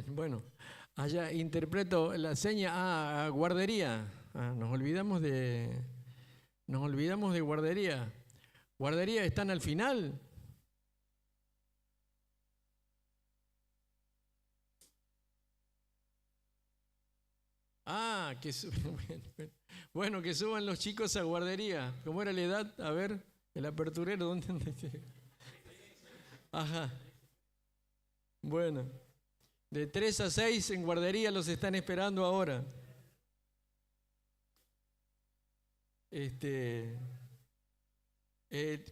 Bueno, allá interpreto la seña. Guardería. Nos olvidamos de guardería. ¿Guardería están al final? Bueno, que suban los chicos a guardería. ¿Cómo era la edad? A ver, el aperturero, ¿dónde? Ajá. Bueno, de 3 a 6 en guardería los están esperando ahora. Este,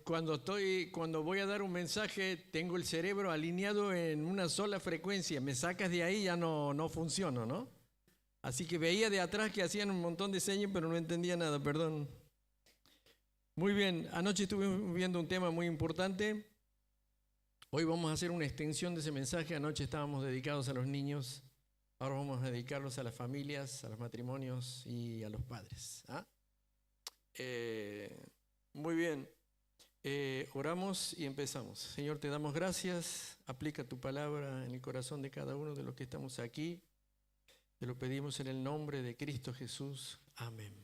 cuando voy a dar un mensaje, tengo el cerebro alineado en una sola frecuencia. Me sacas de ahí, ya no funciono, ¿no? Así que veía de atrás que hacían un montón de señas, pero no entendía nada, perdón. Muy bien, anoche estuvimos viendo un tema muy importante. Hoy vamos a hacer una extensión de ese mensaje. Anoche estábamos dedicados a los niños. Ahora vamos a dedicarlos a las familias, a los matrimonios y a los padres. Muy bien. Oramos y empezamos. Señor, te damos gracias. Aplica tu palabra en el corazón de cada uno de los que estamos aquí. Te lo pedimos en el nombre de Cristo Jesús. Amén.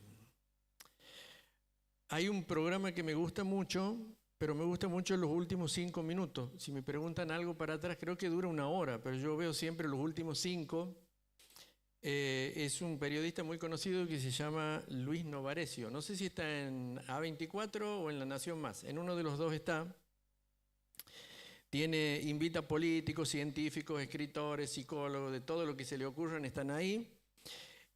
Hay un programa que me gusta mucho, pero me gusta mucho los últimos 5 minutos. Si me preguntan algo para atrás, creo que dura 1 hora, pero yo veo siempre los últimos 5. Es un periodista muy conocido que se llama Luis Novarecio. No sé si está en A24 o en La Nación Más. En uno de los dos está. Invita políticos, científicos, escritores, psicólogos, de todo lo que se le ocurran, están ahí.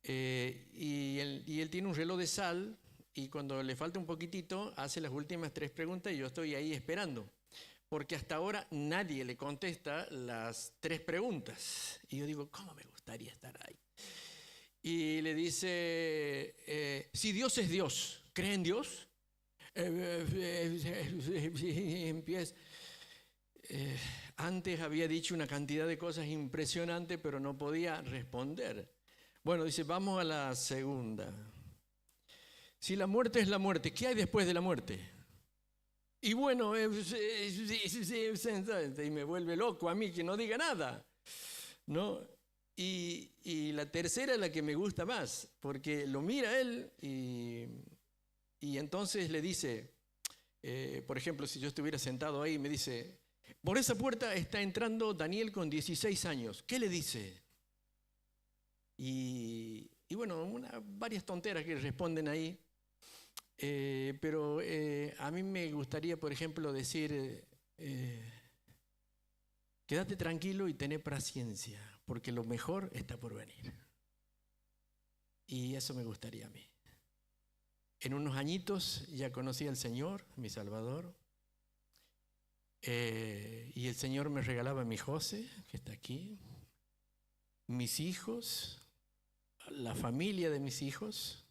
Y él tiene un reloj de sal y cuando le falta un poquitito hace las últimas 3 preguntas y yo estoy ahí esperando. Porque hasta ahora nadie le contesta las 3 preguntas. Y yo digo, ¿cómo me gustaría estar ahí? Y le dice, si Dios es Dios, ¿cree en Dios? Empieza. Antes había dicho una cantidad de cosas impresionantes, pero no podía responder. Bueno, dice, vamos a la segunda. Si la muerte es la muerte, ¿qué hay después de la muerte? Y bueno, y me vuelve loco a mí que no diga nada, ¿no? Y la tercera es la que me gusta más, porque lo mira él y entonces le dice, por ejemplo, si yo estuviera sentado ahí, me dice, por esa puerta está entrando Daniel con 16 años. ¿Qué le dice? Y bueno, varias tonteras que responden ahí. Pero a mí me gustaría, por ejemplo, decir, quédate tranquilo y tené paciencia, porque lo mejor está por venir. Y eso me gustaría a mí. En unos añitos ya conocí al Señor, mi Salvador. Y el Señor me regalaba a mi José, que está aquí, mis hijos, la familia de mis hijos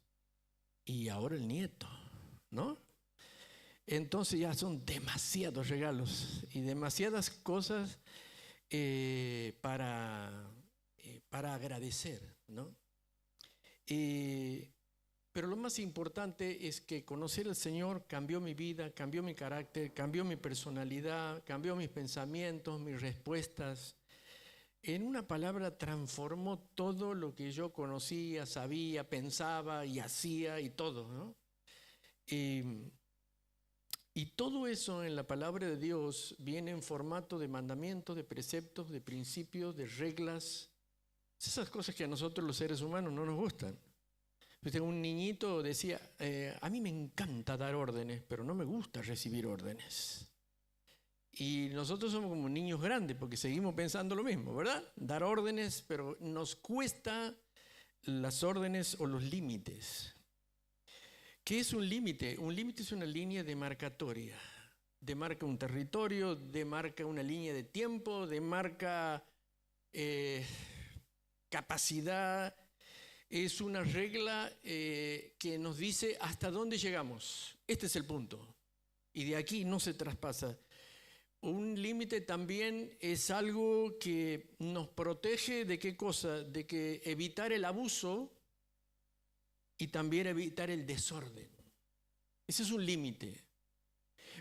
y ahora el nieto, ¿no? Entonces ya son demasiados regalos y demasiadas cosas para agradecer, ¿no? Pero lo más importante es que conocer al Señor cambió mi vida, cambió mi carácter, cambió mi personalidad, cambió mis pensamientos, mis respuestas. En una palabra, transformó todo lo que yo conocía, sabía, pensaba y hacía y todo, ¿no? Y todo eso en la palabra de Dios viene en formato de mandamientos, de preceptos, de principios, de reglas. Esas cosas que a nosotros los seres humanos no nos gustan. Un niñito decía, a mí me encanta dar órdenes, pero no me gusta recibir órdenes. Y nosotros somos como niños grandes porque seguimos pensando lo mismo, ¿verdad? Dar órdenes, pero nos cuesta las órdenes o los límites. ¿Qué es un límite? Un límite es una línea demarcatoria. Demarca un territorio, demarca una línea de tiempo, demarca capacidad. Es una regla que nos dice hasta dónde llegamos. Este es el punto. Y de aquí no se traspasa. Un límite también es algo que nos protege de qué cosa, de que evitar el abuso y también evitar el desorden. Ese es un límite.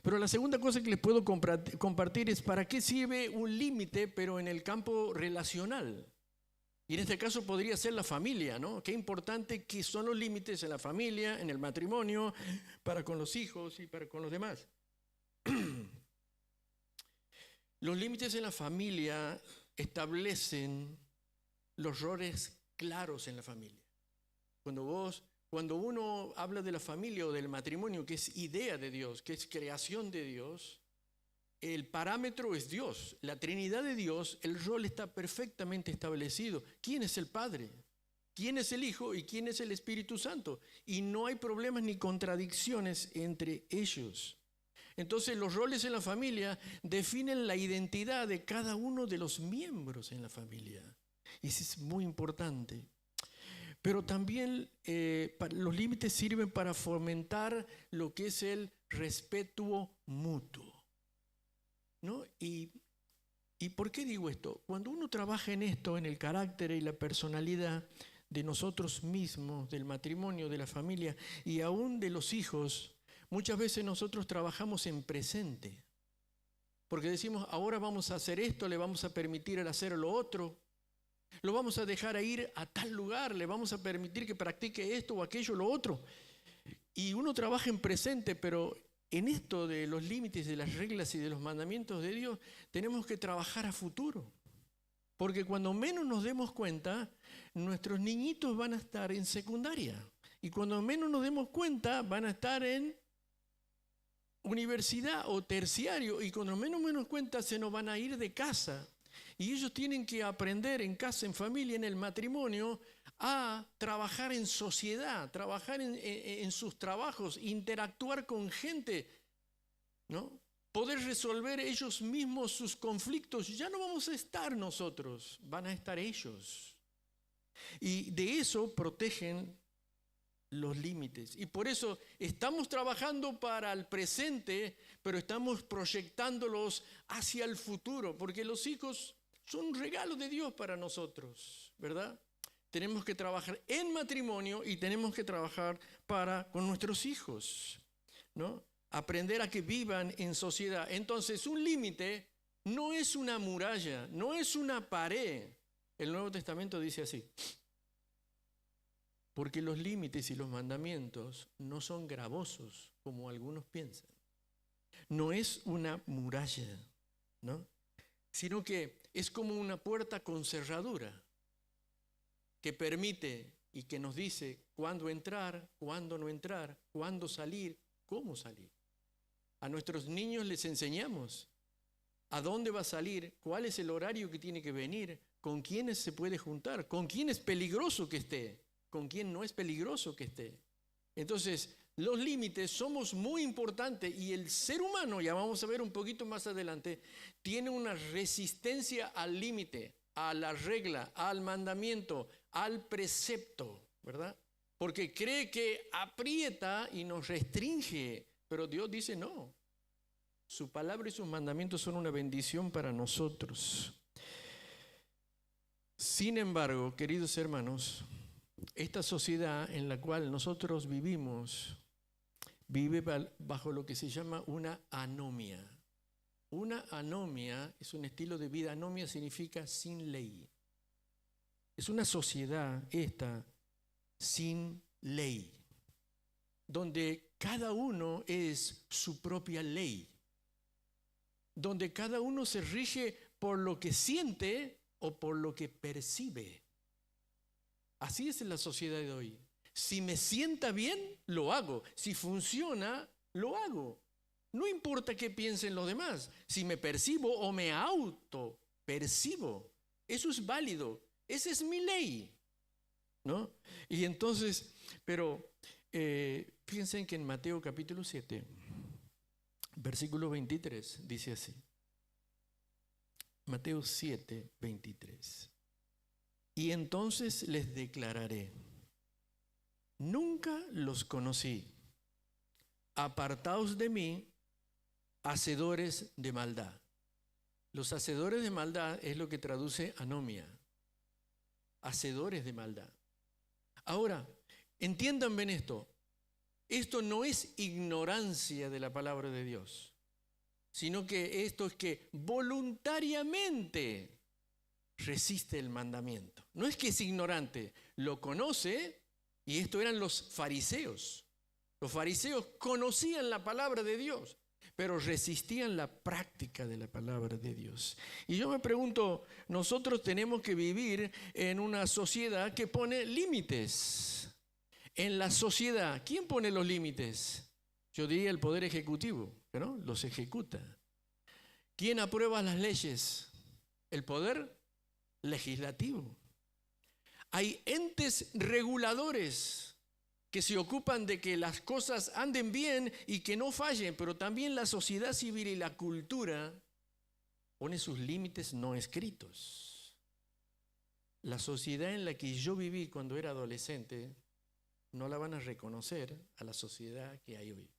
Pero la segunda cosa que les puedo compartir es para qué sirve un límite, pero en el campo relacional. Y en este caso podría ser la familia, ¿no? Qué importante que son los límites en la familia, en el matrimonio, para con los hijos y para con los demás. Los límites en la familia establecen los roles claros en la familia. Cuando uno habla de la familia o del matrimonio, que es idea de Dios, que es creación de Dios, el parámetro es Dios, la Trinidad de Dios, el rol está perfectamente establecido. ¿Quién es el Padre? ¿Quién es el Hijo? ¿Y quién es el Espíritu Santo? Y no hay problemas ni contradicciones entre ellos. Entonces los roles en la familia definen la identidad de cada uno de los miembros en la familia. Y eso es muy importante. Pero también los límites sirven para fomentar lo que es el respeto mutuo, ¿no? ¿Y por qué digo esto? Cuando uno trabaja en esto, en el carácter y la personalidad de nosotros mismos, del matrimonio, de la familia y aún de los hijos, muchas veces nosotros trabajamos en presente. Porque decimos, ahora vamos a hacer esto, le vamos a permitir el hacer lo otro. Lo vamos a dejar ir a tal lugar, le vamos a permitir que practique esto o aquello, lo otro. Y uno trabaja en presente, pero en esto de los límites, de las reglas y de los mandamientos de Dios, tenemos que trabajar a futuro. Porque cuando menos nos demos cuenta, nuestros niñitos van a estar en secundaria. Y cuando menos nos demos cuenta, van a estar en universidad o terciario. Y cuando menos nos cuenta, se nos van a ir de casa. Y ellos tienen que aprender en casa, en familia, en el matrimonio, a trabajar en sociedad, trabajar en sus trabajos, interactuar con gente, ¿no? Poder resolver ellos mismos sus conflictos. Ya no vamos a estar nosotros, van a estar ellos. Y de eso protegen los límites. Y por eso estamos trabajando para el presente, pero estamos proyectándolos hacia el futuro, porque los hijos son un regalo de Dios para nosotros, ¿verdad? Tenemos que trabajar en matrimonio y tenemos que trabajar con nuestros hijos, ¿no? Aprender a que vivan en sociedad. Entonces, un límite no es una muralla, no es una pared. El Nuevo Testamento dice así: porque los límites y los mandamientos no son gravosos, como algunos piensan. No es una muralla, ¿no? Sino que es como una puerta con cerradura que permite y que nos dice cuándo entrar, cuándo no entrar, cuándo salir, cómo salir. A nuestros niños les enseñamos a dónde va a salir, cuál es el horario que tiene que venir, con quiénes se puede juntar, con quién es peligroso que esté, con quién no es peligroso que esté. Entonces, los límites somos muy importantes y el ser humano, ya vamos a ver un poquito más adelante, tiene una resistencia al límite, a la regla, al mandamiento, al precepto, ¿verdad? Porque cree que aprieta y nos restringe, pero Dios dice no. Su palabra y sus mandamientos son una bendición para nosotros. Sin embargo, queridos hermanos, esta sociedad en la cual nosotros vivimos vive bajo lo que se llama una anomia. Una anomia es un estilo de vida. Anomia significa sin ley. Es una sociedad esta sin ley, donde cada uno es su propia ley, donde cada uno se rige por lo que siente o por lo que percibe. Así es la sociedad de hoy. Si me sienta bien, lo hago. Si funciona, lo hago. No importa qué piensen los demás. Si me percibo o me autopercibo, eso es válido. Esa es mi ley, ¿no? Y entonces, pero piensen que en Mateo capítulo 7, versículo 23, dice así. Mateo 7, 23. Y entonces les declararé: nunca los conocí. Apartaos de mí, hacedores de maldad. Los hacedores de maldad es lo que traduce anomia. Hacedores de maldad. Ahora, entiendan bien esto. Esto no es ignorancia de la palabra de Dios, sino que esto es que voluntariamente resiste el mandamiento. No es que es ignorante, lo conoce, y esto eran los fariseos. Los fariseos conocían la palabra de Dios, pero resistían la práctica de la palabra de Dios. Y yo me pregunto, nosotros tenemos que vivir en una sociedad que pone límites. En la sociedad, ¿quién pone los límites? Yo diría el Poder Ejecutivo, ¿no? Los ejecuta. ¿Quién aprueba las leyes? El Poder Legislativo. Hay entes reguladores que se ocupan de que las cosas anden bien y que no fallen, pero también la sociedad civil y la cultura pone sus límites no escritos. La sociedad en la que yo viví cuando era adolescente no la van a reconocer a la sociedad que hay hoy.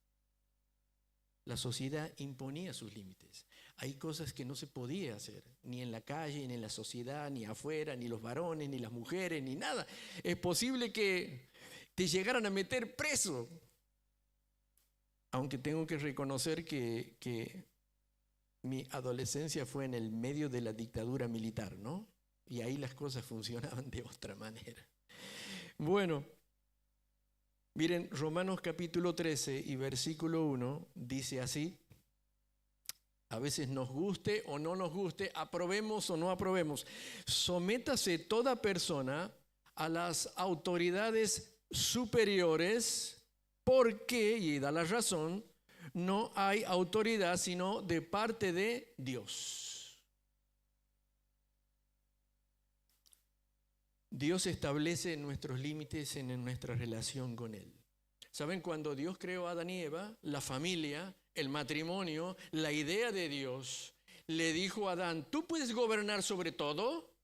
La sociedad imponía sus límites. Hay cosas que no se podía hacer, ni en la calle, ni en la sociedad, ni afuera, ni los varones, ni las mujeres, ni nada. Es posible que te llegaran a meter preso. Aunque tengo que reconocer que mi adolescencia fue en el medio de la dictadura militar, ¿no? Y ahí las cosas funcionaban de otra manera. Bueno, miren, Romanos capítulo 13 y versículo 1 dice así: a veces nos guste o no nos guste, aprobemos o no aprobemos, sométase toda persona a las autoridades superiores, porque, y da la razón, no hay autoridad sino de parte de Dios. Dios establece nuestros límites en nuestra relación con Él. ¿Saben? Cuando Dios creó a Adán y Eva, la familia, el matrimonio, la idea de Dios, le dijo a Adán: tú puedes gobernar sobre todo,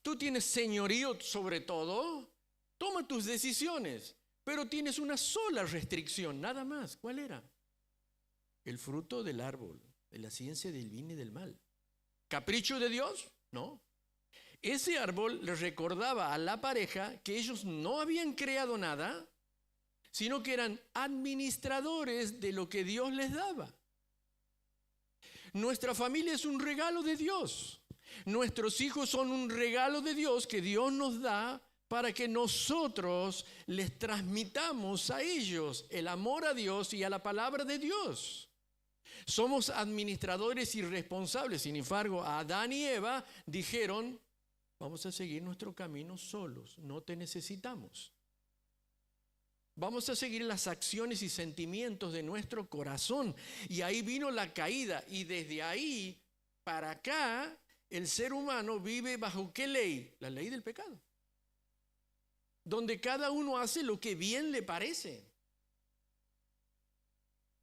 tú tienes señorío sobre todo, toma tus decisiones, pero tienes una sola restricción, nada más. ¿Cuál era? El fruto del árbol, de la ciencia del bien y del mal. ¿Capricho de Dios? No. Ese árbol les recordaba a la pareja que ellos no habían creado nada, sino que eran administradores de lo que Dios les daba. Nuestra familia es un regalo de Dios. Nuestros hijos son un regalo de Dios que Dios nos da para que nosotros les transmitamos a ellos el amor a Dios y a la palabra de Dios. Somos administradores y responsables. Sin embargo, Adán y Eva dijeron: vamos a seguir nuestro camino solos, no te necesitamos. Vamos a seguir las acciones y sentimientos de nuestro corazón. Y ahí vino la caída. Y desde ahí para acá, el ser humano vive bajo ¿qué ley? La ley del pecado. Donde cada uno hace lo que bien le parece.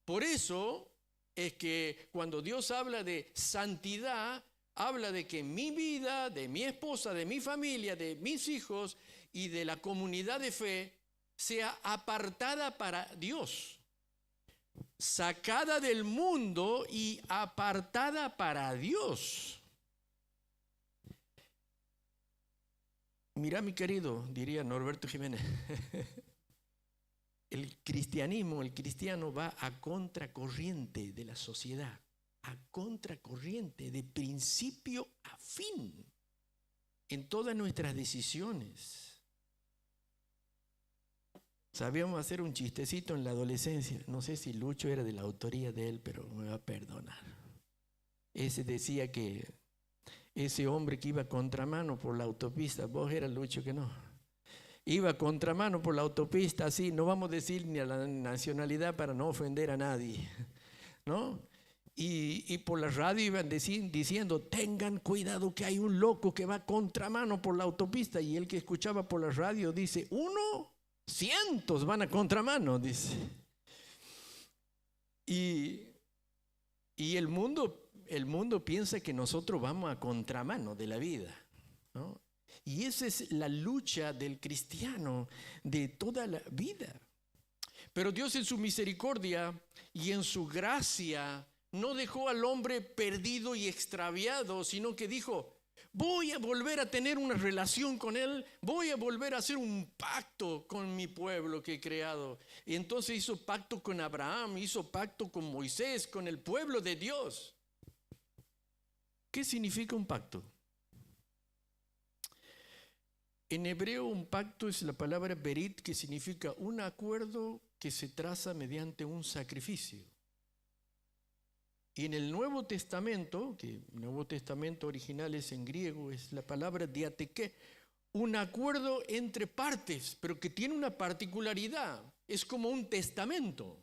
Por eso es que cuando Dios habla de santidad, habla de que mi vida, de mi esposa, de mi familia, de mis hijos y de la comunidad de fe sea apartada para Dios, sacada del mundo y apartada para Dios. Mira, mi querido, diría Norberto Jiménez, el cristiano va a contracorriente de la sociedad, a contracorriente de principio a fin en todas nuestras decisiones. Sabíamos hacer un chistecito en la adolescencia. No sé si Lucho era de la autoría de él, pero me va a perdonar. Ese decía que ese hombre que iba a contramano por la autopista, vos eras Lucho que no, iba a contramano por la autopista, así, no vamos a decir ni a la nacionalidad para no ofender a nadie, ¿no? Y por la radio iban diciendo: tengan cuidado que hay un loco que va a contramano por la autopista. Y el que escuchaba por la radio dice: cientos van a contramano, dice. Y el mundo piensa que nosotros vamos a contramano de la vida, ¿no? Y esa es la lucha del cristiano de toda la vida. Pero Dios en su misericordia y en su gracia no dejó al hombre perdido y extraviado, sino que dijo: voy a volver a tener una relación con Él, voy a volver a hacer un pacto con mi pueblo que he creado. Y entonces hizo pacto con Abraham, hizo pacto con Moisés, con el pueblo de Dios. ¿Qué significa un pacto? En hebreo un pacto es la palabra berit, que significa un acuerdo que se traza mediante un sacrificio. Y en el Nuevo Testamento, que el Nuevo Testamento original es en griego, es la palabra diateké, un acuerdo entre partes, pero que tiene una particularidad, es como un testamento.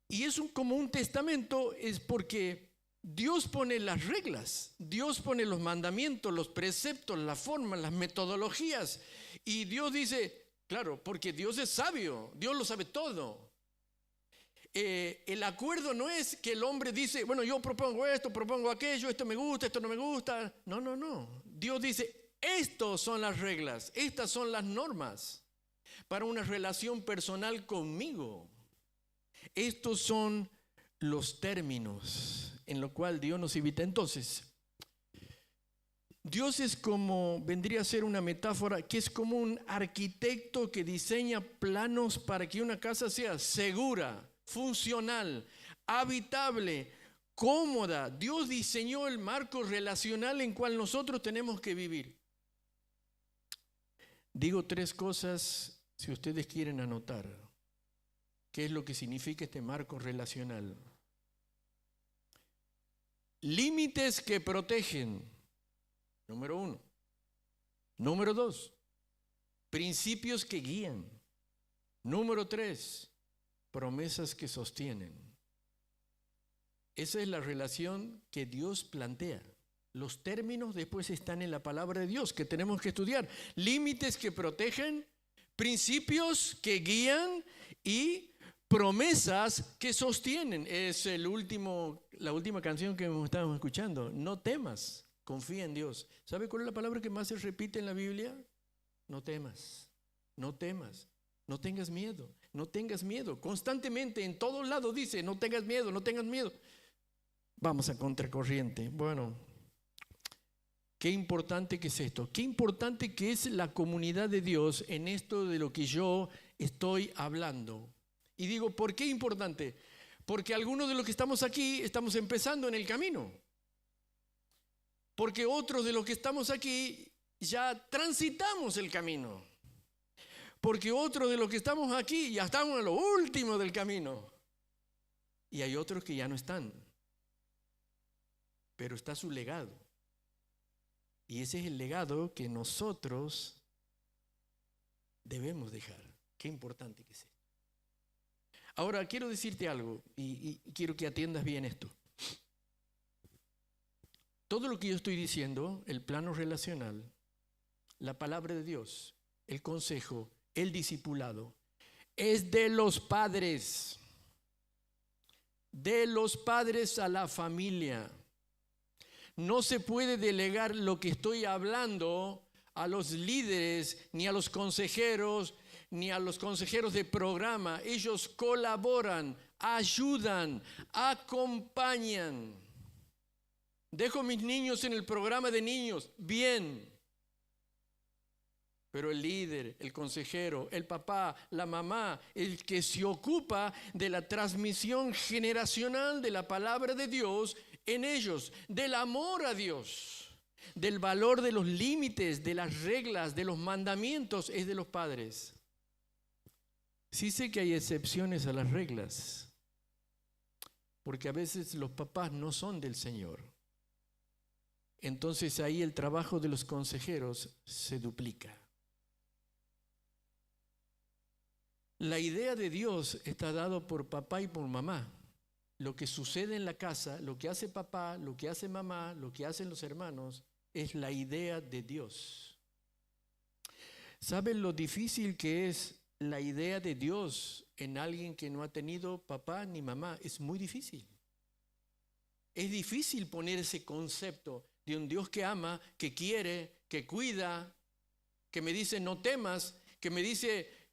Y es como un testamento es porque Dios pone las reglas, Dios pone los mandamientos, los preceptos, las formas, las metodologías. Y Dios dice, claro, porque Dios es sabio, Dios lo sabe todo. El acuerdo no es que el hombre dice, bueno, yo propongo esto, propongo aquello, esto me gusta, esto no me gusta. No, no, no. Dios dice, estas son las reglas, estas son las normas para una relación personal conmigo. Estos son los términos en los cuales Dios nos invita. Entonces, Dios es como, vendría a ser una metáfora, que es como un arquitecto que diseña planos para que una casa sea segura, funcional, habitable, cómoda. Dios diseñó el marco relacional en cual nosotros tenemos que vivir. Digo 3 cosas si ustedes quieren anotar. ¿Qué es lo que significa este marco relacional? Límites que protegen, número 1. Número 2, principios que guían. Número 3, promesas que sostienen. Esa es la relación que Dios plantea. Los términos después están en la palabra de Dios que tenemos que estudiar. Límites que protegen, principios que guían y promesas que sostienen. Es la última canción que estábamos escuchando. No temas, confía en Dios. ¿Sabe cuál es la palabra que más se repite en la Biblia? No temas, no temas. No tengas miedo, no tengas miedo. Constantemente en todos lados dice, no tengas miedo, no tengas miedo. Vamos a contracorriente. Bueno, qué importante que es esto. Qué importante que es la comunidad de Dios en esto de lo que yo estoy hablando. Y digo, ¿por qué importante? Porque algunos de los que estamos aquí estamos empezando en el camino. Porque otros de los que estamos aquí ya transitamos el camino. Porque otros de los que estamos aquí ya estamos en lo último del camino. Y hay otros que ya no están. Pero está su legado. Y ese es el legado que nosotros debemos dejar. Qué importante que sea. Ahora quiero decirte algo y quiero que atiendas bien esto. Todo lo que yo estoy diciendo, el plano relacional, la palabra de Dios, el consejo, el discipulado, es de los padres a la familia. No se puede delegar lo que estoy hablando a los líderes, ni a los consejeros, ni a los consejeros de programa. Ellos colaboran, ayudan, acompañan. Dejo mis niños en el programa de niños, bien. Pero el líder, el consejero, el papá, la mamá, el que se ocupa de la transmisión generacional de la palabra de Dios en ellos, del amor a Dios, del valor de los límites, de las reglas, de los mandamientos, es de los padres. Sí sé que hay excepciones a las reglas, porque a veces los papás no son del Señor. Entonces ahí el trabajo de los consejeros se duplica. La idea de Dios está dado por papá y por mamá. Lo que sucede en la casa, lo que hace papá, lo que hace mamá, lo que hacen los hermanos, es la idea de Dios. ¿Saben lo difícil que es la idea de Dios en alguien que no ha tenido papá ni mamá? Es muy difícil. Es difícil poner ese concepto de un Dios que ama, que quiere, que cuida, que me dice no temas, que me dice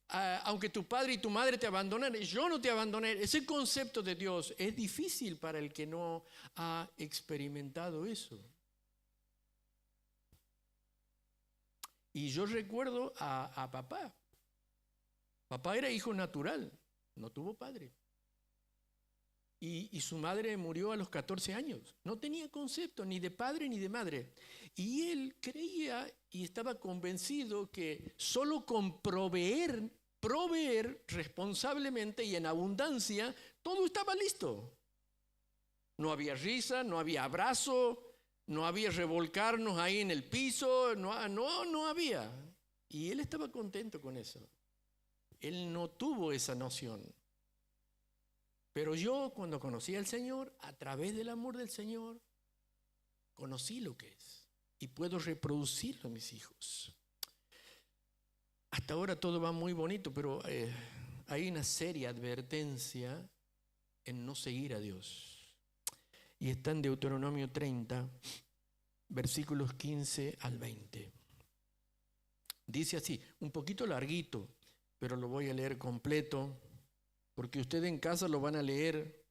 aunque tu padre y tu madre te abandonen, yo no te abandonaré. Ese concepto de Dios es difícil para el que no ha experimentado eso. Y yo recuerdo a papá. Papá era hijo natural, no tuvo padre. y su madre murió a los 14 años. No tenía concepto ni de padre ni de madre. Y él creía y estaba convencido que solo con proveer responsablemente y en abundancia, todo estaba listo. No había risa, no había abrazo, no había revolcarnos ahí en el piso, no había. Y él estaba contento con eso. Él no tuvo esa noción. Pero yo, cuando conocí al Señor, a través del amor del Señor, conocí lo que es y puedo reproducirlo en mis hijos. Hasta ahora todo va muy bonito, pero hay una seria advertencia en no seguir a Dios. Y está en Deuteronomio 30, versículos 15 al 20. Dice así, un poquito larguito, pero lo voy a leer completo, porque ustedes en casa lo van a leer.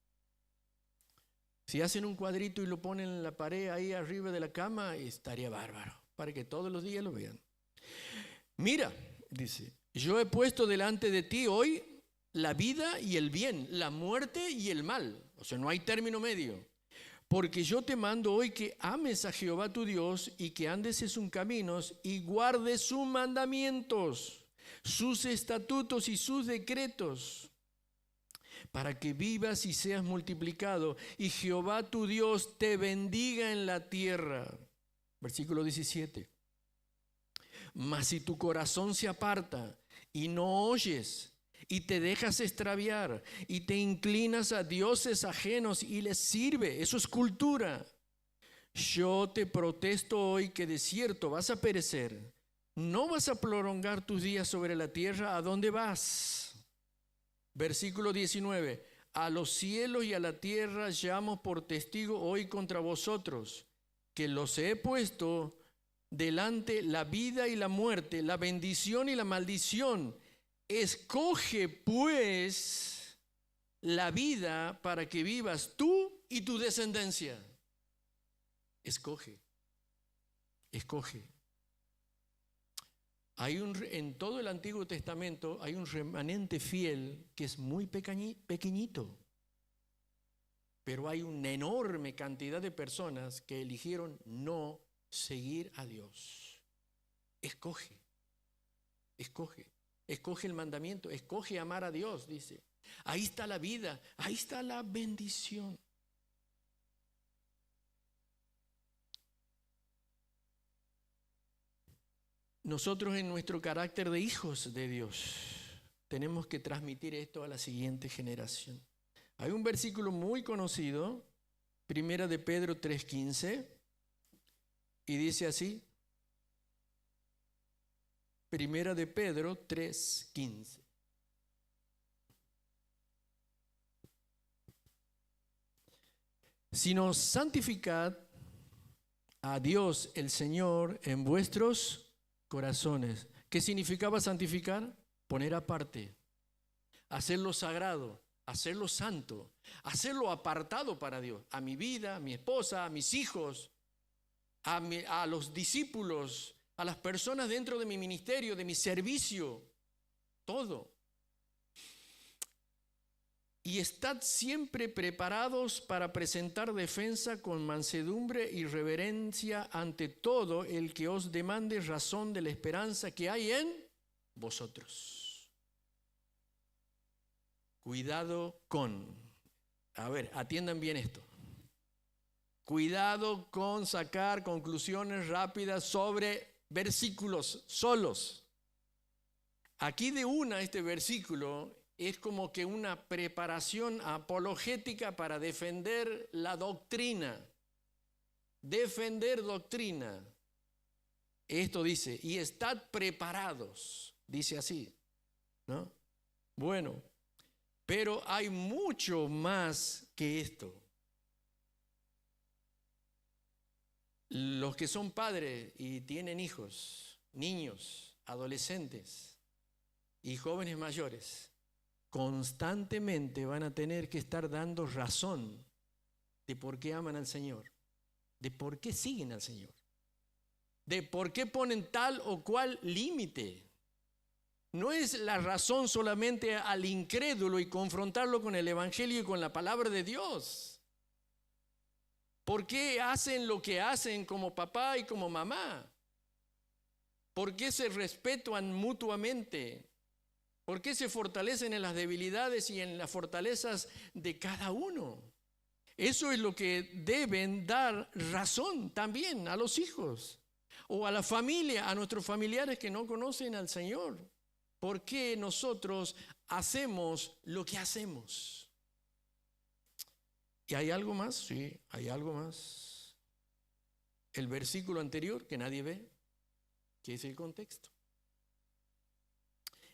Si hacen un cuadrito y lo ponen en la pared ahí arriba de la cama, estaría bárbaro, para que todos los días lo vean. Mira, dice, yo he puesto delante de ti hoy la vida y el bien, la muerte y el mal. O sea, no hay término medio. Porque yo te mando hoy que ames a Jehová tu Dios y que andes en sus caminos y guardes sus mandamientos, sus estatutos y sus decretos, para que vivas y seas multiplicado, y Jehová tu Dios te bendiga en la tierra. Versículo 17. Mas si tu corazón se aparta y no oyes, y te dejas extraviar, y te inclinas a dioses ajenos y les sirve, eso es cultura. Yo te protesto hoy que de cierto vas a perecer. No vas a prolongar tus días sobre la tierra a donde vas. Versículo 19, a los cielos y a la tierra llamo por testigo hoy contra vosotros, que los he puesto delante la vida y la muerte, la bendición y la maldición. Escoge pues la vida para que vivas tú y tu descendencia. Escoge. En todo el Antiguo Testamento hay un remanente fiel que es muy pequeñito, pero hay una enorme cantidad de personas que eligieron no seguir a Dios. Escoge el mandamiento, escoge amar a Dios, dice. Ahí está la vida, ahí está la bendición. Nosotros en nuestro carácter de hijos de Dios tenemos que transmitir esto a la siguiente generación. Hay un versículo muy conocido, Primera de Pedro 3:15, y dice así, Primera de Pedro 3:15. Sino santificad a Dios el Señor en vuestros corazones. ¿Qué significaba santificar? Poner aparte, hacerlo sagrado, hacerlo santo, hacerlo apartado para Dios. A mi vida, a mi esposa, a mis hijos, a los discípulos, a las personas dentro de mi ministerio, de mi servicio, todo. Y estad siempre preparados para presentar defensa con mansedumbre y reverencia ante todo el que os demande razón de la esperanza que hay en vosotros. Cuidado con, atiendan bien esto. Cuidado con sacar conclusiones rápidas sobre versículos solos. Aquí de este versículo es como que una preparación apologética para defender la doctrina. Defender doctrina. Esto dice, y estad preparados, dice así, ¿no? Bueno, pero hay mucho más que esto. Los que son padres y tienen hijos, niños, adolescentes y jóvenes mayores, constantemente van a tener que estar dando razón de por qué aman al Señor, de por qué siguen al Señor, de por qué ponen tal o cual límite. No es la razón solamente al incrédulo y confrontarlo con el Evangelio y con la palabra de Dios. ¿Por qué hacen lo que hacen como papá y como mamá? ¿Por qué se respetan mutuamente? ¿Por qué se fortalecen en las debilidades y en las fortalezas de cada uno? Eso es lo que deben dar razón también a los hijos o a la familia, a nuestros familiares que no conocen al Señor. ¿Por qué nosotros hacemos lo que hacemos? ¿Y hay algo más? Sí, hay algo más. El versículo anterior que nadie ve, que es el contexto.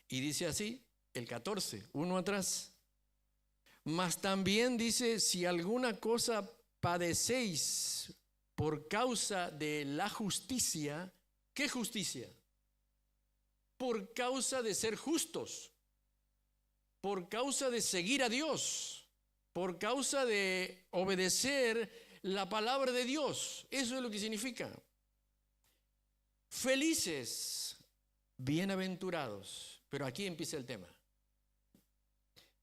Y dice así, el 14, uno atrás. Mas también dice, si alguna cosa padecéis por causa de la justicia, ¿qué justicia? Por causa de ser justos, por causa de seguir a Dios, por causa de obedecer la palabra de Dios. Eso es lo que significa. Felices, bienaventurados. Pero aquí empieza el tema.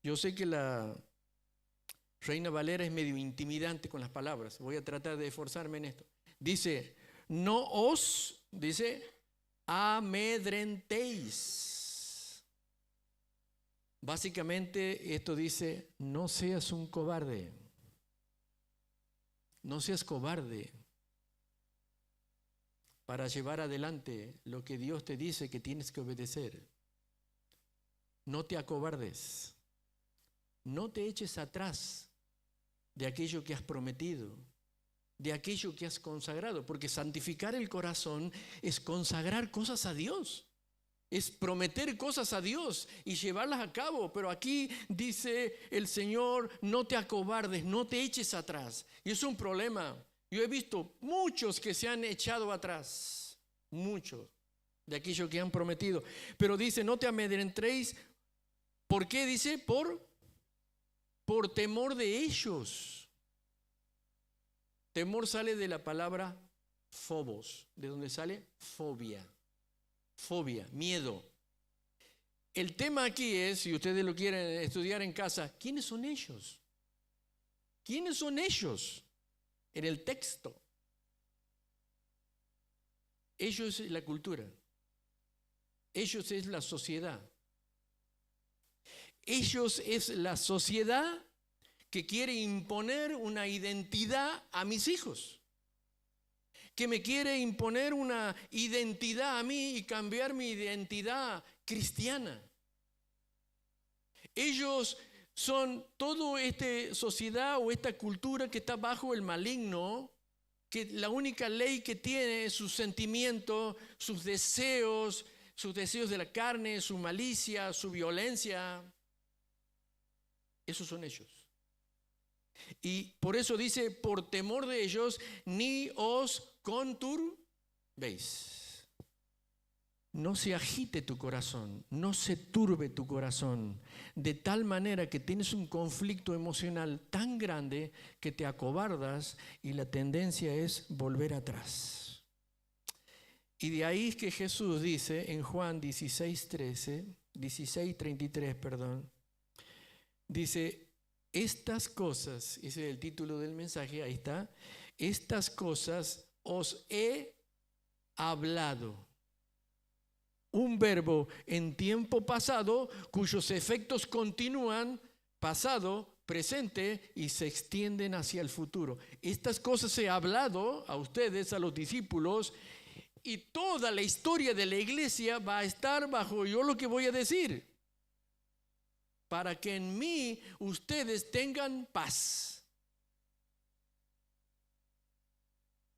Yo sé que la Reina Valera es medio intimidante con las palabras. Voy a tratar de esforzarme en esto. Dice, no os, dice, amedrentéis. Básicamente esto dice, no seas un cobarde. No seas cobarde para llevar adelante lo que Dios te dice que tienes que obedecer. No te acobardes. No te eches atrás de aquello que has prometido, de aquello que has consagrado, porque santificar el corazón es consagrar cosas a Dios, es prometer cosas a Dios y llevarlas a cabo. Pero aquí dice el Señor, no te acobardes, no te eches atrás. Y es un problema. Yo he visto muchos que se han echado atrás, muchos de aquello que han prometido. Pero dice, no te amedrentéis. ¿Por qué? Dice, por temor de ellos. Temor sale de la palabra phobos, de donde sale fobia. Fobia, miedo. El tema aquí es, si ustedes lo quieren estudiar en casa, ¿quiénes son ellos? ¿Quiénes son ellos? En el texto. Ellos es la cultura. Ellos es la sociedad. Ellos es la sociedad que quiere imponer una identidad a mis hijos, que me quiere imponer una identidad a mí y cambiar mi identidad cristiana. Ellos son toda esta sociedad o esta cultura que está bajo el maligno, que la única ley que tiene es sus sentimientos, sus deseos de la carne, su malicia, su violencia. Esos son ellos. Y por eso dice, por temor de ellos, ni os conturbéis. No se agite tu corazón, no se turbe tu corazón, de tal manera que tienes un conflicto emocional tan grande que te acobardas y la tendencia es volver atrás. Y de ahí es que Jesús dice en Juan 16:33, dice, estas cosas, ese es el título del mensaje, ahí está, estas cosas os he hablado. Un verbo en tiempo pasado cuyos efectos continúan, pasado, presente y se extienden hacia el futuro. Estas cosas he hablado a ustedes, a los discípulos, y toda la historia de la iglesia va a estar bajo yo lo que voy a decir, para que en mí ustedes tengan paz.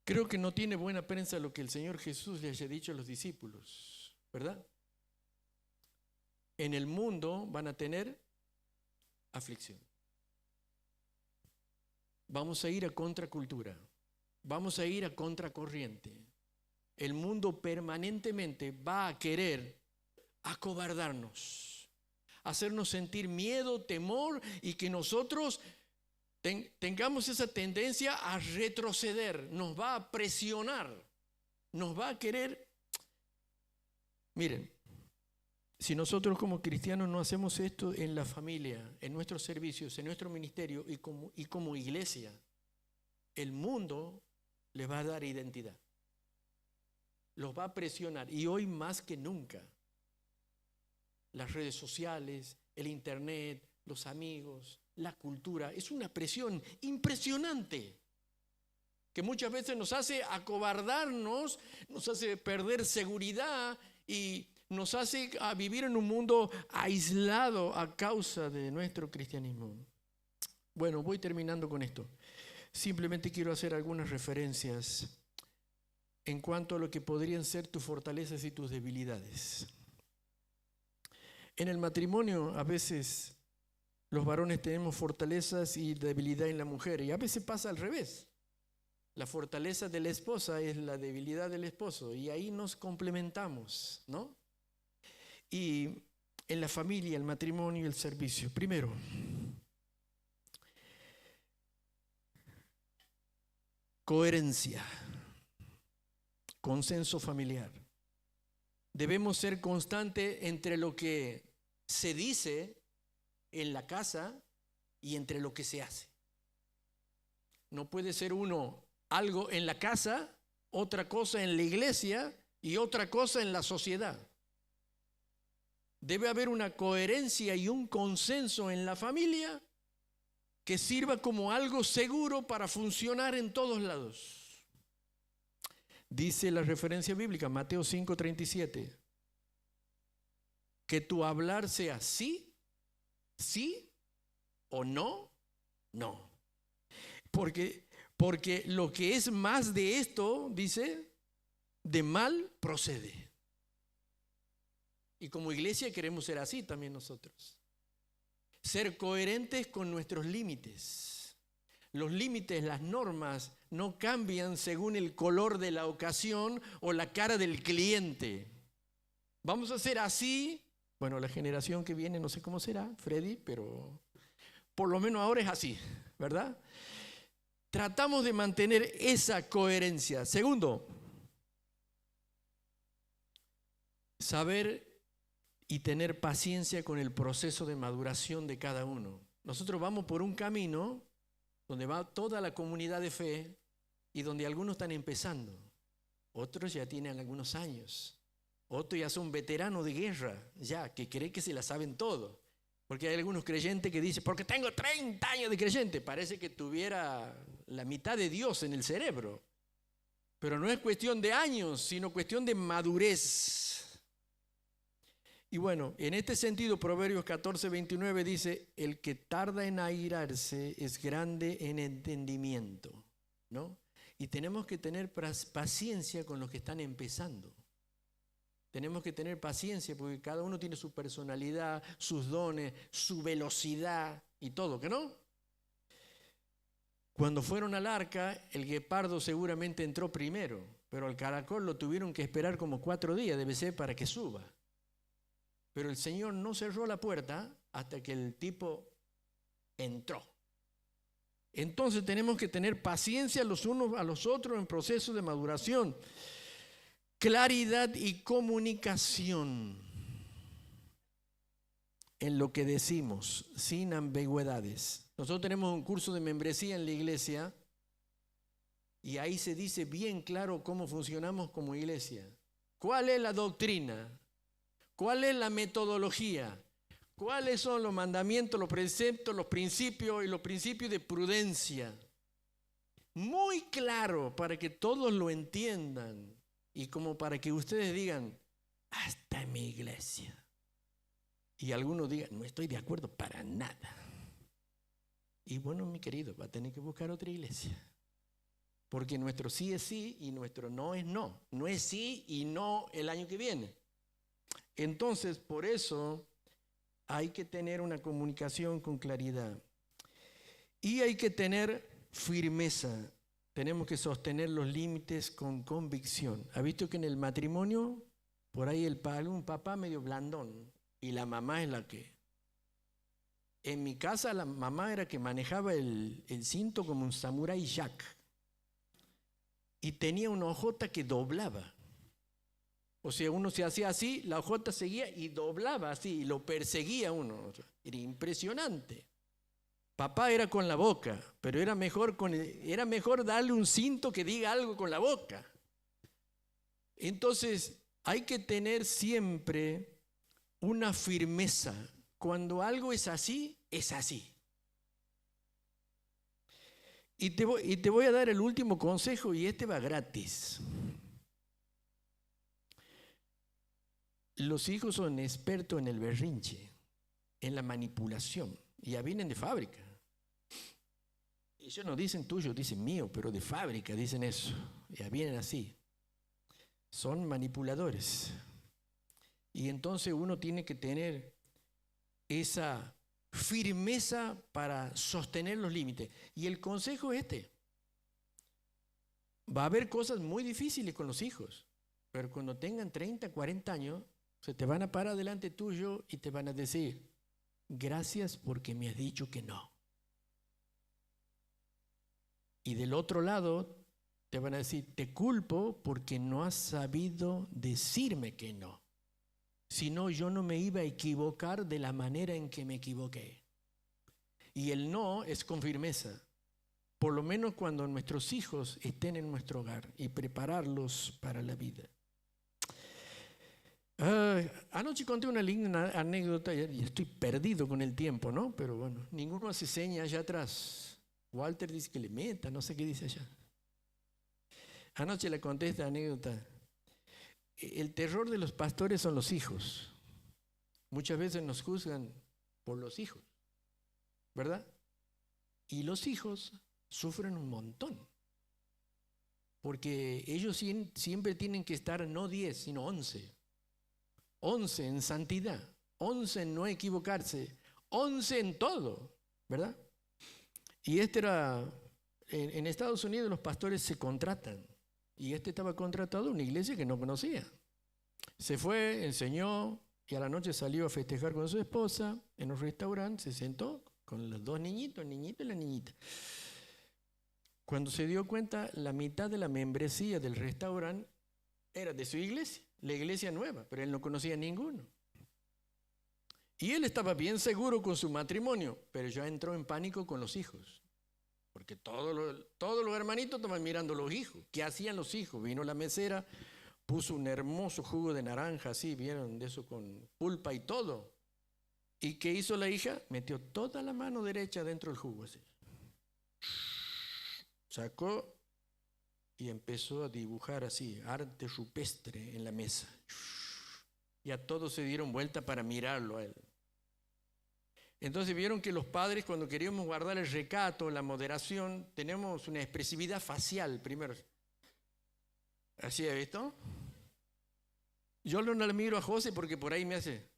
Creo que no tiene buena prensa lo que el Señor Jesús le haya dicho a los discípulos, ¿verdad? En el mundo van a tener aflicción. Vamos a ir a contracultura, vamos a ir a contracorriente. El mundo permanentemente va a querer acobardarnos, hacernos sentir miedo, temor y que nosotros tengamos esa tendencia a retroceder. Nos va a presionar, nos va a querer. Miren, Si nosotros como cristianos no hacemos esto en la familia, en nuestros servicios, en nuestro ministerio y como iglesia, el mundo les va a dar identidad. Los va a presionar. Y hoy más que nunca, las redes sociales, el internet, los amigos, la cultura, es una presión impresionante que muchas veces nos hace acobardarnos, nos hace perder seguridad y nos hace a vivir en un mundo aislado a causa de nuestro cristianismo. Bueno, voy terminando con esto. Simplemente quiero hacer algunas referencias en cuanto a lo que podrían ser tus fortalezas y tus debilidades. En el matrimonio a veces los varones tenemos fortalezas y debilidad en la mujer, y a veces pasa al revés. La fortaleza de la esposa es la debilidad del esposo, y ahí nos complementamos, ¿no? Y en la familia, el matrimonio y el servicio. Primero, coherencia, consenso familiar. Debemos ser constantes entre lo que se dice en la casa y entre lo que se hace. No puede ser uno algo en la casa, otra cosa en la iglesia y otra cosa en la sociedad. Debe haber una coherencia y un consenso en la familia que sirva como algo seguro para funcionar en todos lados. Dice la referencia bíblica, Mateo 5:37, que tu hablar sea sí, sí o no, no. Porque lo que es más de esto, dice, de mal procede. Y como iglesia queremos ser así también nosotros. Ser coherentes con nuestros límites. Los límites, las normas, no cambian según el color de la ocasión o la cara del cliente. Vamos a ser así. Bueno, la generación que viene no sé cómo será, Freddy, pero por lo menos ahora es así, ¿verdad? Tratamos de mantener esa coherencia. Segundo, saber y tener paciencia con el proceso de maduración de cada uno. Nosotros vamos por un camino donde va toda la comunidad de fe y donde algunos están empezando, otros ya tienen algunos años, otros ya son veteranos de guerra, ya que creen que se la saben todo. Porque hay algunos creyentes que dicen, porque tengo 30 años de creyente, parece que tuviera la mitad de Dios en el cerebro. Pero no es cuestión de años, sino cuestión de madurez. Y bueno, en este sentido, Proverbios 14:29 dice, el que tarda en airarse es grande en entendimiento, ¿no? Y tenemos que tener paciencia con los que están empezando. Tenemos que tener paciencia porque cada uno tiene su personalidad, sus dones, su velocidad y todo, ¿que no? Cuando fueron al arca, el guepardo seguramente entró primero, pero al caracol lo tuvieron que esperar como 4 días, debe ser, para que suba. Pero el Señor no cerró la puerta hasta que el tipo entró. Entonces tenemos que tener paciencia los unos a los otros en proceso de maduración. Claridad y comunicación en lo que decimos, sin ambigüedades. Nosotros tenemos un curso de membresía en la iglesia y ahí se dice bien claro cómo funcionamos como iglesia. ¿Cuál es la doctrina? ¿Cuál es la metodología? ¿Cuáles son los mandamientos, los preceptos, los principios y los principios de prudencia? Muy claro para que todos lo entiendan y como para que ustedes digan, hasta en mi iglesia. Y algunos digan, no estoy de acuerdo para nada. Y bueno, mi querido, va a tener que buscar otra iglesia. Porque nuestro sí es sí y nuestro no es no. No es sí y no el año que viene. Entonces, por eso hay que tener una comunicación con claridad. Y hay que tener firmeza. Tenemos que sostener los límites con convicción. ¿Ha visto que en el matrimonio, por ahí un papá medio blandón y la mamá es la que... En mi casa la mamá era que manejaba el cinto como un samurái jack. Y tenía una hojota que doblaba. O sea, uno se hacía así, la hojota seguía y doblaba así, y lo perseguía uno. Era impresionante. Papá era con la boca, pero era mejor darle un cinto que diga algo con la boca. Entonces, hay que tener siempre una firmeza. Cuando algo es así, es así. Y te voy a dar el último consejo, y este va gratis. Los hijos son expertos en el berrinche, en la manipulación. Y ya vienen de fábrica. Ellos no dicen tuyo, dicen mío, pero de fábrica dicen eso. Ya vienen así. Son manipuladores. Y entonces uno tiene que tener esa firmeza para sostener los límites. Y el consejo es este. Va a haber cosas muy difíciles con los hijos, pero cuando tengan 30, 40 años, se te van a parar delante tuyo y te van a decir, gracias porque me has dicho que no. Y del otro lado te van a decir, te culpo porque no has sabido decirme que no. Si no, yo no me iba a equivocar de la manera en que me equivoqué. Y el no es con firmeza. Por lo menos cuando nuestros hijos estén en nuestro hogar y prepararlos para la vida. Anoche conté una linda anécdota y estoy perdido con el tiempo, ¿no? Pero bueno, ninguno hace señas allá atrás. Walter dice que le meta, no sé qué dice allá. Anoche le conté esta anécdota. El terror de los pastores son los hijos. Muchas veces nos juzgan por los hijos, ¿verdad? Y los hijos sufren un montón. Porque ellos siempre tienen que estar no 10, sino 11. 11 en santidad, 11 en no equivocarse, 11 en todo, ¿verdad? Y en Estados Unidos los pastores se contratan. Y estaba contratado a una iglesia que no conocía. Se fue, enseñó, y a la noche salió a festejar con su esposa en un restaurante, se sentó con los dos niñitos, el niñito y la niñita. Cuando se dio cuenta, la mitad de la membresía del restaurante era de su iglesia, la iglesia nueva, pero él no conocía ninguno. Y él estaba bien seguro con su matrimonio, pero ya entró en pánico con los hijos. Porque todos los hermanitos estaban mirando los hijos. ¿Qué hacían los hijos? Vino la mesera, puso un hermoso jugo de naranja, así, vieron, de eso con pulpa y todo. ¿Y qué hizo la hija? Metió toda la mano derecha dentro del jugo, así. Sacó y empezó a dibujar así, arte rupestre en la mesa. Y a todos se dieron vuelta para mirarlo a él. Entonces vieron que los padres, cuando queríamos guardar el recato, la moderación, tenemos una expresividad facial primero. ¿Así ha visto? Yo no le miro a José porque por ahí me hace.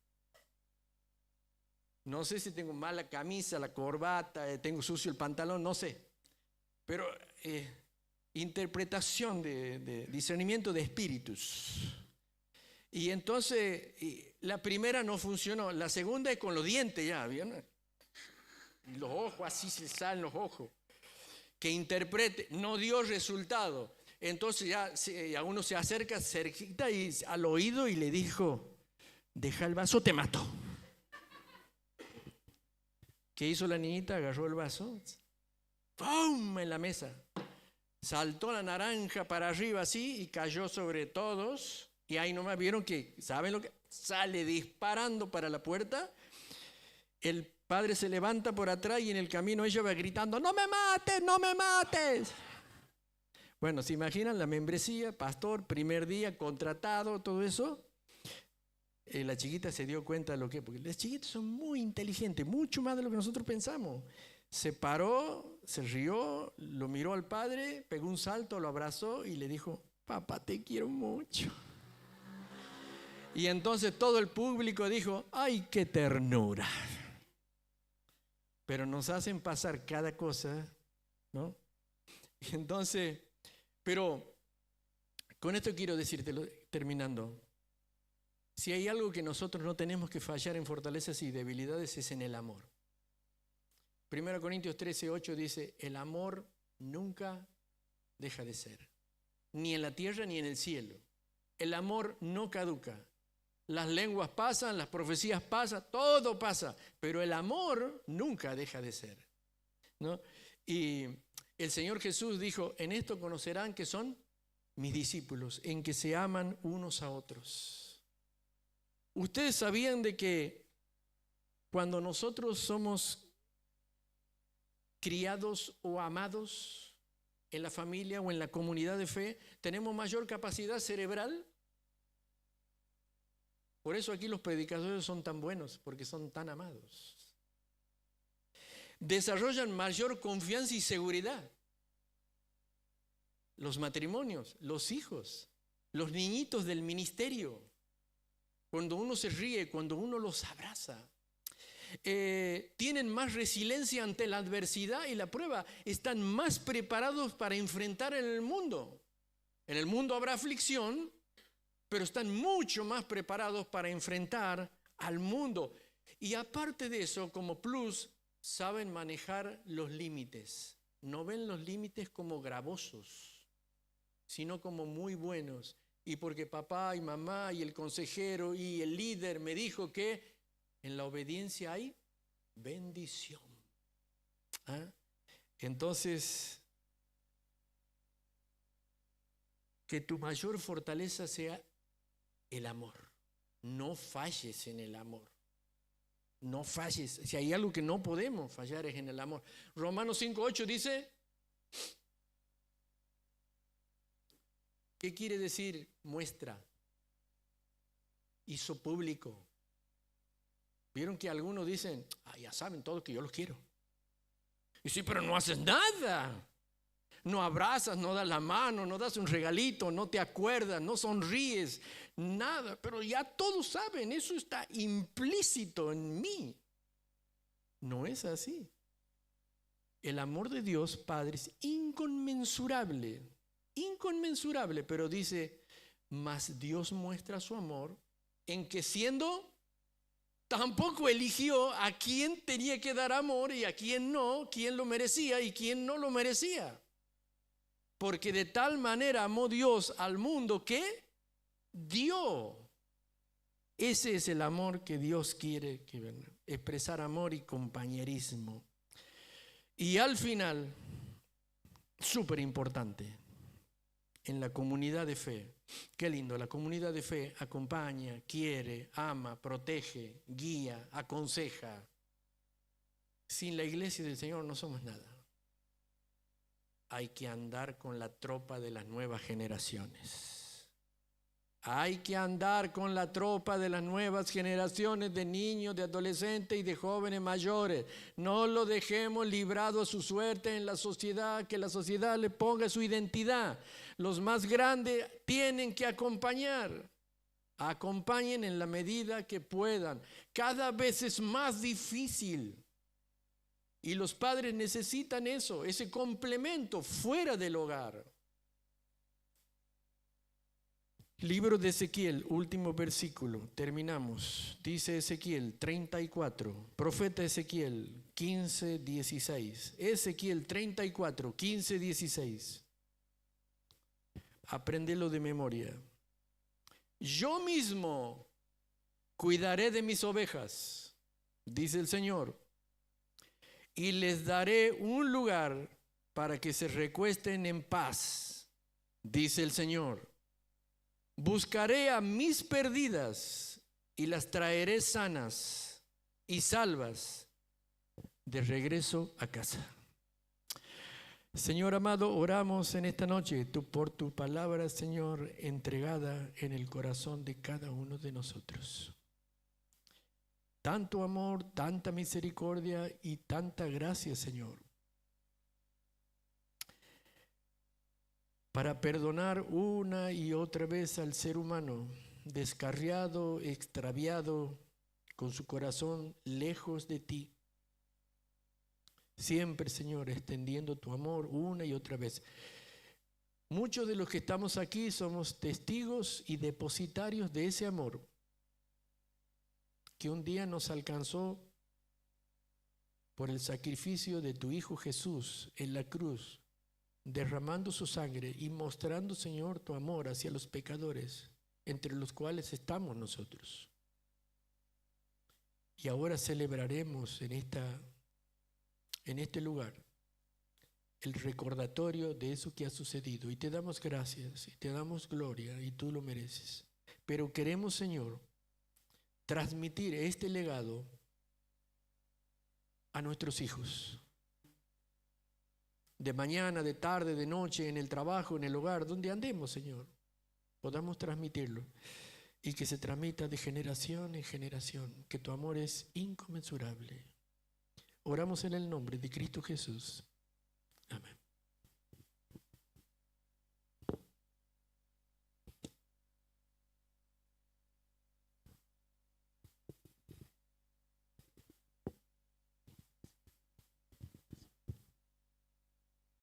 No sé si tengo mala camisa, la corbata, tengo sucio el pantalón, no sé. Pero interpretación de discernimiento de espíritus. Y entonces la primera no funcionó, la segunda es con los dientes ya, ¿vieron? Los ojos, así se salen los ojos. Que interprete, no dio resultado. Entonces ya uno se acerca cerquita y al oído y le dijo, deja el vaso, te mato. ¿Qué hizo la niñita? Agarró el vaso, ¡pum!, en la mesa. Saltó la naranja para arriba así y cayó sobre todos. Y ahí nomás vieron que, ¿saben lo que? Sale disparando para la puerta. El padre se levanta por atrás y en el camino ella va gritando, ¡no me mates, no me mates! Bueno, ¿se imaginan la membresía, pastor, primer día, contratado, todo eso? La chiquita se dio cuenta de lo que, porque las chiquitas son muy inteligentes, mucho más de lo que nosotros pensamos. Se paró, se rió, lo miró al padre, pegó un salto, lo abrazó y le dijo, papá, te quiero mucho. Y entonces todo el público dijo, ¡ay, qué ternura! Pero nos hacen pasar cada cosa, ¿no? Entonces, pero con esto quiero decirte, terminando, si hay algo que nosotros no tenemos que fallar en fortalezas y debilidades es en el amor. 1 Corintios 13:8 dice, el amor nunca deja de ser, ni en la tierra ni en el cielo. El amor no caduca. Las lenguas pasan, las profecías pasan, todo pasa, pero el amor nunca deja de ser, ¿no? Y el Señor Jesús dijo, en esto conocerán que son mis discípulos, en que se aman unos a otros. ¿Ustedes sabían de que cuando nosotros somos criados o amados en la familia o en la comunidad de fe, tenemos mayor capacidad cerebral? Por eso aquí los predicadores son tan buenos, porque son tan amados. Desarrollan mayor confianza y seguridad. Los matrimonios, los hijos, los niñitos del ministerio, cuando uno se ríe, cuando uno los abraza, tienen más resiliencia ante la adversidad y la prueba, están más preparados para enfrentar en el mundo. En el mundo habrá aflicción, pero están mucho más preparados para enfrentar al mundo. Y aparte de eso, como plus, saben manejar los límites. No ven los límites como gravosos, sino como muy buenos. Y porque papá y mamá y el consejero y el líder me dijo que en la obediencia hay bendición. ¿Ah? Entonces, que tu mayor fortaleza sea el amor. No falles en el amor. No falles. Si hay algo que no podemos fallar es en el amor. Romanos 5:8 dice, ¿qué quiere decir muestra? Hizo público. Vieron que algunos dicen, ya saben todos que yo los quiero. Y sí, pero no haces nada. No abrazas, no das la mano, no das un regalito, no te acuerdas, no sonríes, nada. Pero ya todos saben, eso está implícito en mí. No es así. El amor de Dios, Padre, es inconmensurable, pero dice, mas Dios muestra su amor en que siendo, tampoco eligió a quién tenía que dar amor y a quién no, quién lo merecía y quién no lo merecía. Porque de tal manera amó Dios al mundo que dio. Ese es el amor que Dios quiere expresar, amor y compañerismo. Y al final, súper importante, en la comunidad de fe, qué lindo, la comunidad de fe acompaña, quiere, ama, protege, guía, aconseja. Sin la iglesia del Señor no somos nada. Hay que andar con la tropa de las nuevas generaciones. Hay que andar con la tropa de las nuevas generaciones de niños, de adolescentes y de jóvenes mayores. No lo dejemos librado a su suerte en la sociedad, que la sociedad le ponga su identidad. Los más grandes tienen que acompañar. Acompañen en la medida que puedan. Cada vez es más difícil. Y los padres necesitan eso, ese complemento fuera del hogar. Libro de Ezequiel, último versículo, terminamos. Dice Ezequiel 34, profeta Ezequiel 15, 16. Ezequiel 34, 15, 16. Apréndelo de memoria. Yo mismo cuidaré de mis ovejas, dice el Señor, y les daré un lugar para que se recuesten en paz, dice el Señor. Buscaré a mis perdidas y las traeré sanas y salvas de regreso a casa. Señor amado, oramos en esta noche por tu palabra, Señor, entregada en el corazón de cada uno de nosotros. Tanto amor, tanta misericordia y tanta gracia, Señor, para perdonar una y otra vez al ser humano descarriado, extraviado, con su corazón lejos de ti. Siempre, Señor, extendiendo tu amor una y otra vez. Muchos de los que estamos aquí somos testigos y depositarios de ese amor que un día nos alcanzó por el sacrificio de tu Hijo Jesús en la cruz, derramando su sangre y mostrando, Señor, tu amor hacia los pecadores. entre los cuales estamos nosotros. Y ahora celebraremos en este lugar el recordatorio de eso que ha sucedido. Y te damos gracias, y te damos gloria, y tú lo mereces. Pero queremos, Señor, transmitir este legado a nuestros hijos. De mañana, de tarde, de noche, en el trabajo, en el hogar, donde andemos, Señor, podamos transmitirlo. Y que se transmita de generación en generación, que tu amor es inconmensurable. Oramos en el nombre de Cristo Jesús.